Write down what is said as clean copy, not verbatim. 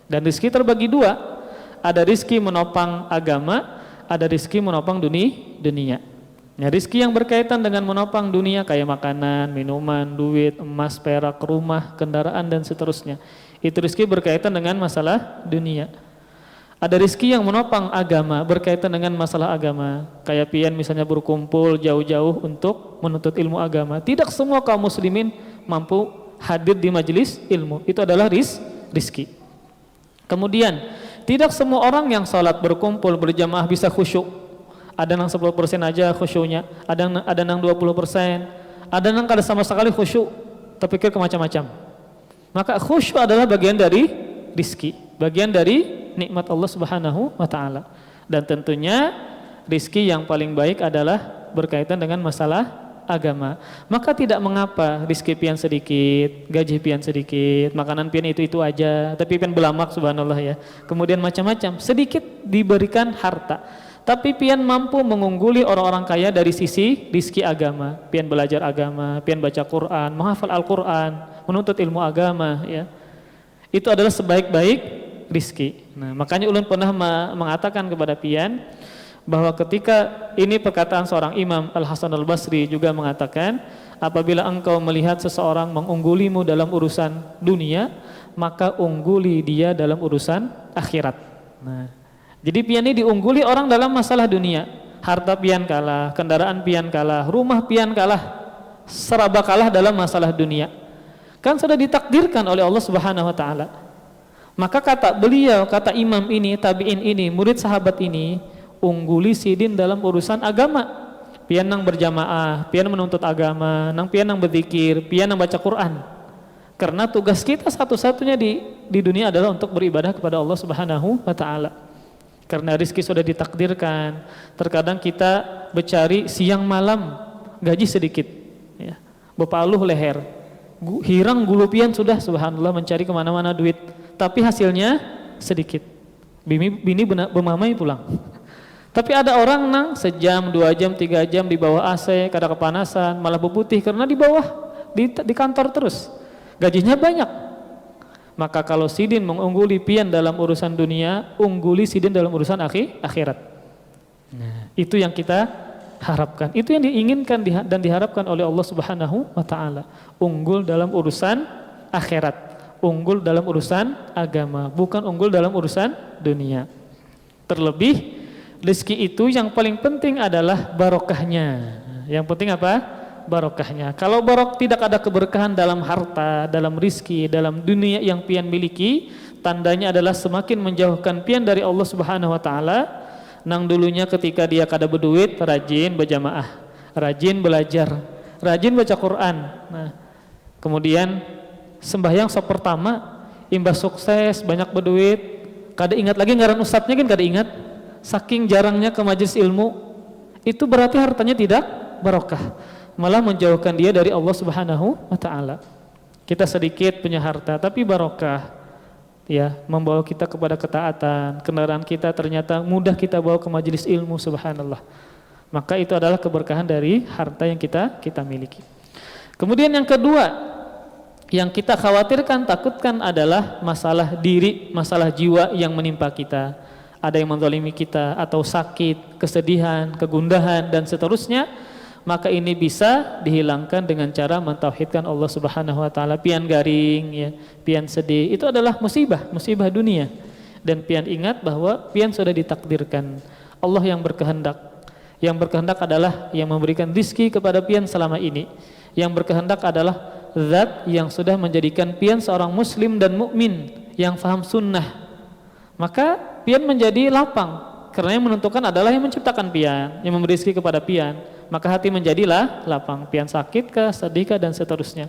Dan rizki terbagi dua, ada rizki menopang agama, ada rizki menopang dunia. Ya, rizki yang berkaitan dengan menopang dunia kayak makanan, minuman, duit, emas, perak, rumah, kendaraan dan seterusnya. Itu rizki berkaitan dengan masalah dunia. Ada rizki yang menopang agama, berkaitan dengan masalah agama. Kayak pian misalnya berkumpul jauh-jauh untuk menuntut ilmu agama. Tidak semua kaum muslimin mampu hadir di majelis ilmu. Itu adalah rizki. Kemudian, tidak semua orang yang sholat berkumpul berjamaah bisa khusyuk. Ada yang 10% aja khusyuknya, ada yang 20%, ada yang kada sama sekali khusyuk, terpikir ke macam-macam. Maka khusyuk adalah bagian dari rizki, bagian dari nikmat Allah Subhanahu wa Ta'ala. Dan tentunya rizki yang paling baik adalah berkaitan dengan masalah agama. Maka tidak mengapa rizki pian sedikit, gaji pian sedikit, makanan pian itu aja, tapi pian belamak subhanallah ya. Kemudian macam-macam, sedikit diberikan harta. Tapi pian mampu mengungguli orang-orang kaya dari sisi rizki agama. Pian belajar agama, pian baca Quran, menghafal Al-Quran, menuntut ilmu agama ya. Itu adalah sebaik-baik rizki. Nah, makanya ulun pernah mengatakan kepada pian bahwa ketika ini perkataan seorang Imam Al-Hasan Al-Basri juga mengatakan, apabila engkau melihat seseorang mengunggulimu dalam urusan dunia, maka ungguli dia dalam urusan akhirat. Nah, jadi pian ini diungguli orang dalam masalah dunia. Harta pian kalah, kendaraan pian kalah, rumah pian kalah, seraba kalah dalam masalah dunia. Kan sudah ditakdirkan oleh Allah Subhanahu wa Ta'ala. Maka kata beliau, kata imam ini, tabi'in ini, murid sahabat ini, ungguli sidin dalam urusan agama. Pian nang berjamaah, pian menuntut agama, nang pian nang berzikir, pian nang baca Quran. Karena tugas kita satu-satunya di dunia adalah untuk beribadah kepada Allah Subhanahu wa Ta'ala. Karena rizki sudah ditakdirkan. Terkadang kita bercari siang malam, gaji sedikit ya. Bepaluh leher, hirang gulupian sudah subhanallah mencari kemana-mana duit, tapi hasilnya sedikit. Bini bermamai pulang. Tapi ada orang nang sejam, 2 jam, 3 jam di bawah AC, kadang kepanasan, malah berputih karena di bawah di kantor terus. Gajinya banyak. Maka kalau sidin mengungguli pian dalam urusan dunia, ungguli sidin dalam urusan akhirat. Nah, itu yang kita harapkan. Itu yang diinginkan dan diharapkan oleh Allah Subhanahu wa Ta'ala. Unggul dalam urusan akhirat, unggul dalam urusan agama, bukan unggul dalam urusan dunia. Terlebih rezeki itu yang paling penting adalah barokahnya. Yang penting apa? Barokahnya. Kalau tidak ada keberkahan dalam harta, dalam rizki, dalam dunia yang pian miliki, tandanya adalah semakin menjauhkan pian dari Allah Subhanahu wa Ta'ala. Nang dulunya ketika dia kada berduit, rajin berjamaah, rajin belajar, rajin baca Quran. Nah, kemudian sembahyang sop pertama, imbas sukses, banyak berduit, kada ingat lagi ngaran ustadznya kan kada ingat. Saking jarangnya ke majelis ilmu, itu berarti hartanya tidak barokah, malah menjauhkan dia dari Allah Subhanahu wa Ta'ala. Kita sedikit punya harta tapi barokah ya, membawa kita kepada ketaatan. Kendaraan kita ternyata mudah kita bawa ke majelis ilmu subhanallah. Maka itu adalah keberkahan dari harta yang kita miliki. Kemudian yang kedua yang kita khawatirkan, takutkan adalah masalah diri, masalah jiwa yang menimpa kita. Ada yang menzalimi kita atau sakit, kesedihan, kegundahan dan seterusnya. Maka ini bisa dihilangkan dengan cara mentauhidkan Allah Subhanahu wa Ta'ala. Pian garing ya, pian sedih, itu adalah musibah dunia. Dan pian ingat bahwa pian sudah ditakdirkan. Allah yang berkehendak. Yang berkehendak adalah yang memberikan rizki kepada pian selama ini. Yang berkehendak adalah zat yang sudah menjadikan pian seorang muslim dan mukmin yang faham sunnah. Maka pian menjadi lapang. Karena yang menentukan adalah yang menciptakan pian, yang memberi rezeki kepada pian. Maka hati menjadilah lapang. Pian sakit kah, sedih kah dan seterusnya.